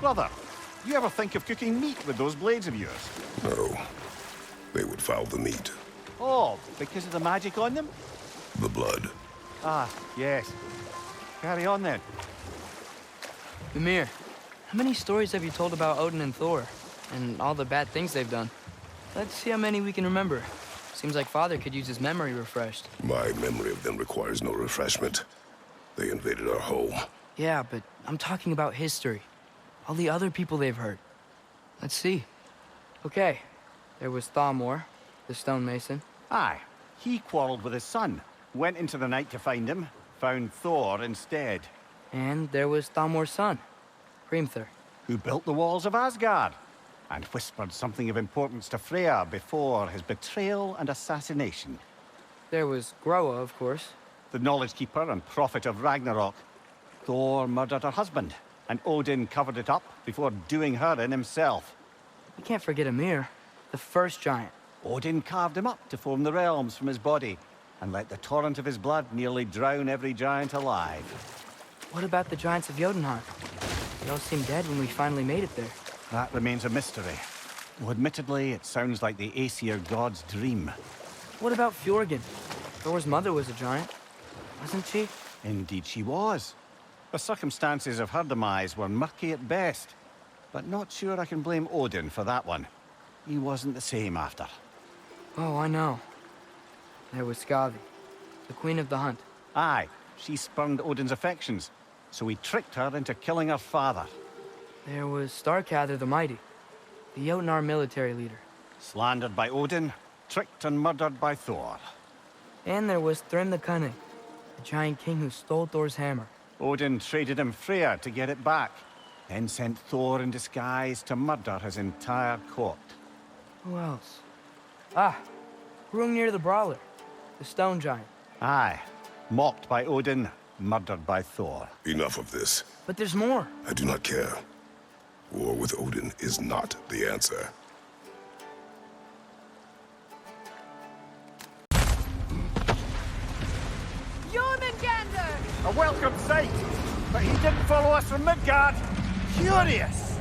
Brother, you ever think of cooking meat with those blades of yours? No. They would foul the meat. Oh, because of the magic on them? The blood. Ah, yes. Carry on then. Mimir, how many stories have you told about Odin and Thor? And all the bad things they've done? Let's see how many we can remember. Seems like Father could use his memory refreshed. My memory of them requires no refreshment. They invaded our home. Yeah, but I'm talking about history. All the other people they've hurt. Let's see. Okay, there was Thamur, the stonemason. Aye, he quarreled with his son. Went into the night to find him. Found Thor instead. And there was Thamur's son, Hrimthur. Who built the walls of Asgard. And whispered something of importance to Freya before his betrayal and assassination. There was Groa, of course. The knowledge keeper and prophet of Ragnarok. Thor murdered her husband, and Odin covered it up before doing her in himself. We can't forget Ymir, the first giant. Odin carved him up to form the realms from his body, and let the torrent of his blood nearly drown every giant alive. What about the giants of Jotunheim? They all seemed dead when we finally made it there. That remains a mystery. Though admittedly, it sounds like the Aesir god's dream. What about Fjorgyn? Thor's mother was a giant, wasn't she? Indeed she was. The circumstances of her demise were murky at best, but not sure I can blame Odin for that one. He wasn't the same after. Oh, I know. There was Skavi, the queen of the hunt. Aye, she spurned Odin's affections, so he tricked her into killing her father. There was Starkather the Mighty, the Jotnar military leader. Slandered by Odin, tricked and murdered by Thor. And there was Thrym the Cunning, the giant king who stole Thor's hammer. Odin traded him Freya to get it back, then sent Thor in disguise to murder his entire court. Who else? Ah, Hrungnir the Brawler, the stone giant. Aye, mocked by Odin, murdered by Thor. Enough of this. But there's more. I do not care. War with Odin is not the answer. A welcome sight, but he didn't follow us from Midgard. Curious.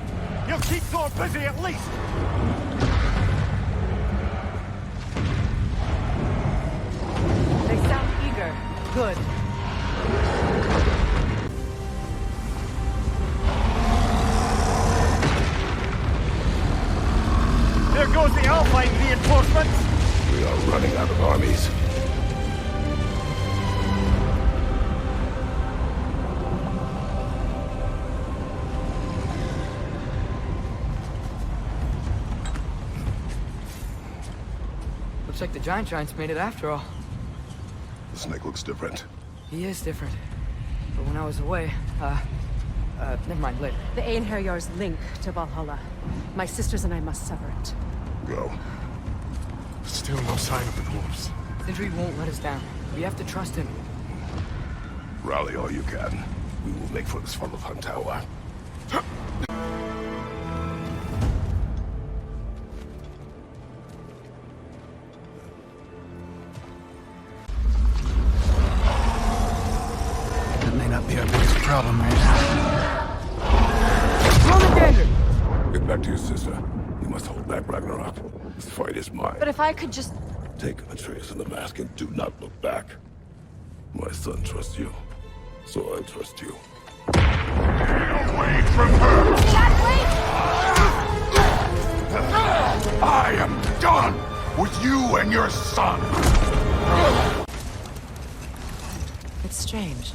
He'll keep Thor busy at least. They sound eager. Good. There goes the Alpine reinforcements. We are running out of armies. Looks like the giants made it after all. The snake looks different. He is different. But when I was away, never mind, later. The Einherjar's link to Valhalla. My sisters and I must sever it. Go. Still no sign of the dwarves. Sindri won't let us down. We have to trust him. Rally all you can. We will make for this Svalbard tower. That may not be our biggest problem right now. Get back to your sister. You must hold back Ragnarok. This fight is mine. But if I could just... Take Atreus in the mask and do not look back. My son trusts you, so I trust you. Get away from her! Dad, I am done with you and your son! It's strange.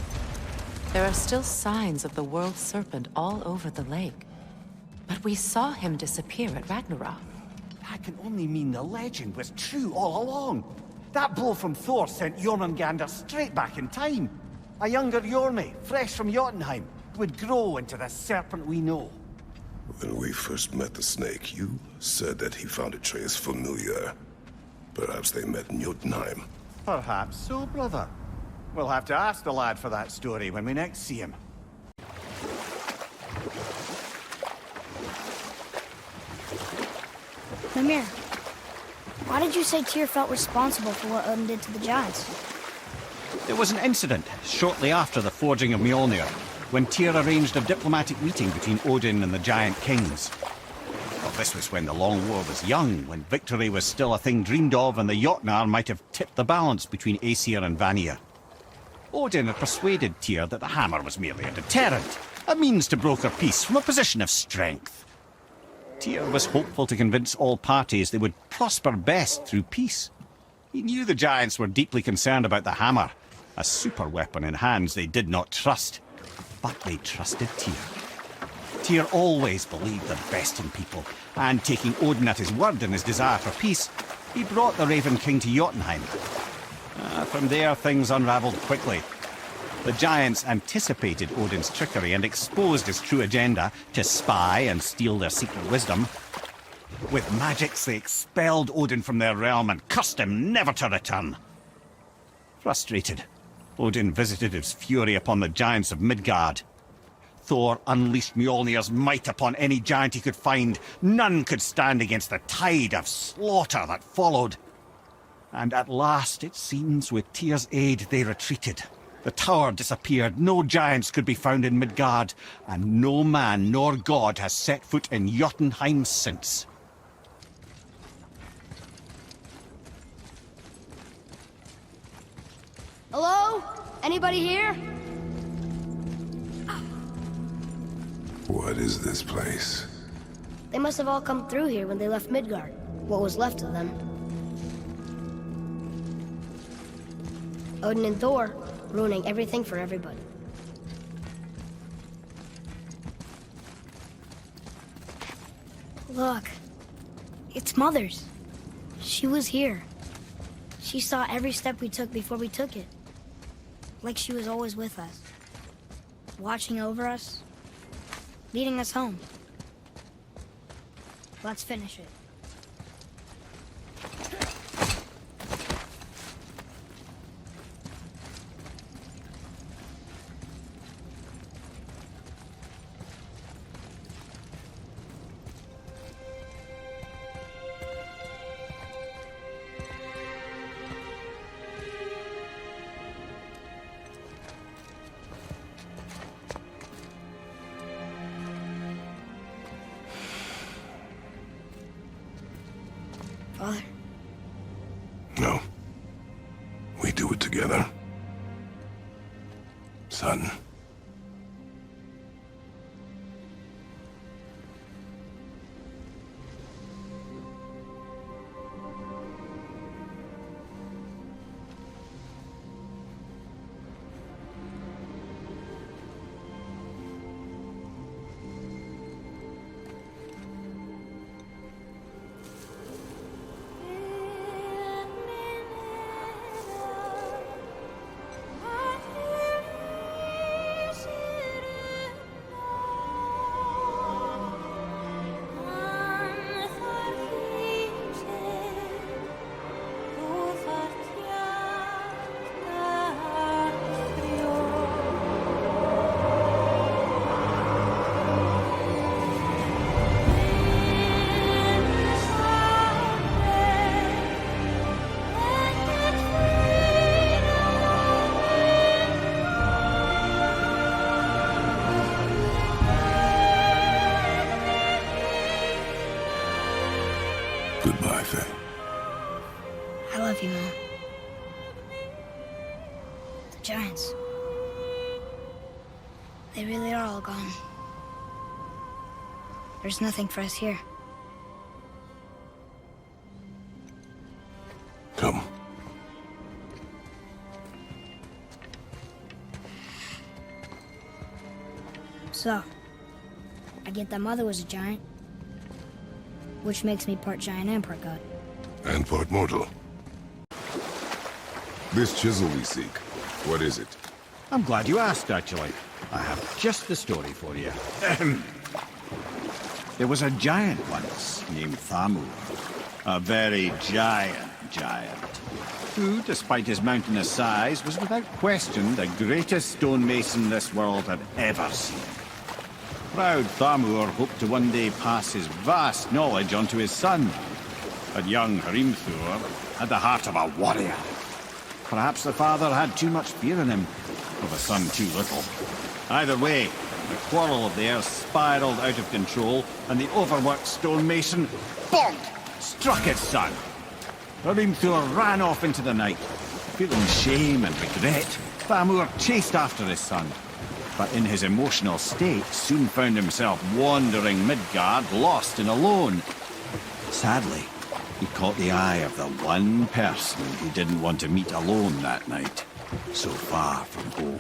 There are still signs of the World Serpent all over the lake. But we saw him disappear at Ragnarok. That can only mean the legend was true all along. That blow from Thor sent Jormungandr straight back in time. A younger Jormi, fresh from Jotunheim, would grow into the serpent we know. When we first met the snake, you said that he found Atreus familiar. Perhaps they met in Jotunheim. Perhaps so, brother. We'll have to ask the lad for that story when we next see him. Mimir, why did you say Tyr felt responsible for what Odin did to the giants? There was an incident shortly after the forging of Mjolnir. when Tyr arranged a diplomatic meeting between Odin and the giant kings. Well, this was when the Long War was young, when victory was still a thing dreamed of and the Jotnar might have tipped the balance between Aesir and Vanir. Odin had persuaded Tyr that the hammer was merely a deterrent, a means to broker peace from a position of strength. Tyr was hopeful to convince all parties they would prosper best through peace. He knew the giants were deeply concerned about the hammer, a super weapon in hands they did not trust. But they trusted Tyr. Tyr always believed the best in people, and taking Odin at his word in his desire for peace, he brought the Raven King to Jotunheim. From there, things unravelled quickly. The giants anticipated Odin's trickery and exposed his true agenda to spy and steal their secret wisdom. With magics, they expelled Odin from their realm and cursed him never to return. Frustrated, Odin visited his fury upon the giants of Midgard. Thor unleashed Mjolnir's might upon any giant he could find. None could stand against the tide of slaughter that followed. And at last, it seems, with Tyr's aid, they retreated. The tower disappeared, no giants could be found in Midgard, and no man nor god has set foot in Jotunheim since. Hello? Anybody here? What is this place? They must have all come through here when they left Midgard. What was left of them. Odin and Thor, ruining everything for everybody. Look. It's Mother's. She was here. She saw every step we took before we took it. Like she was always with us. Watching over us. Leading us home. Let's finish it. Father? No. We do it together. Son. Goodbye, Faye. I love you, Mom. The giants. They really are all gone. There's nothing for us here. Come. So, I get that Mother was a giant, which makes me part giant and part god. And part mortal. This chisel we seek, what is it? I'm glad you asked, actually. I have just the story for you. There was a giant once named Thamur. A very giant, who, despite his mountainous size, was without question the greatest stonemason this world had ever seen. Proud Thamur hoped to one day pass his vast knowledge on to his son. But young Hrimthur had the heart of a warrior. Perhaps the father had too much fear in him, or the son too little. Either way, the quarrel of theirs spiraled out of control, and the overworked stonemason, bonk, struck his son. Thor ran off into the night. Feeling shame and regret, Thamur chased after his son, but in his emotional state soon found himself wandering Midgard, lost and alone. Sadly, he caught the eye of the one person he didn't want to meet alone that night, so far from home.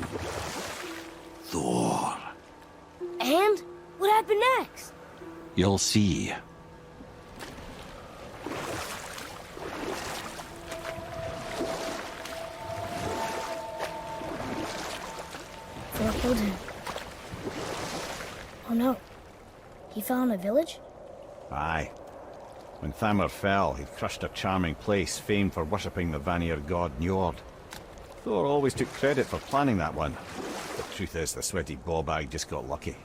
Thor. And? What happened next? You'll see. Thor killed him. Oh no. He fell in a village? Aye. When Thamur fell, he crushed a charming place famed for worshipping the Vanir god Njord. Thor always took credit for planning that one. The truth is, the sweaty ball bag just got lucky.